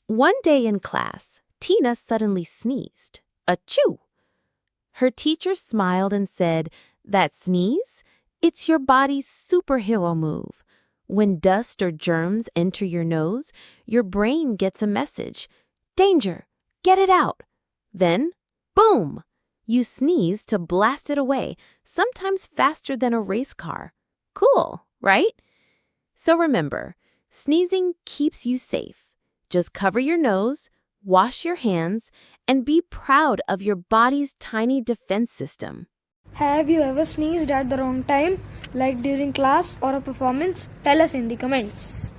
One day in class, Tina suddenly sneezed. Achoo! Her teacher smiled and said, "That sneeze? It's your body's superhero move. When dust or germs enter your nose, your brain gets a message. Danger! Get it out! Then, boom! You sneeze to blast it away, sometimes faster than a race car. Cool, right? So remember, sneezing keeps you safe. Just cover your nose, wash your hands, and be proud of your body's tiny defense system. Have you ever sneezed at the wrong time, like during class or a performance? Tell us in the comments.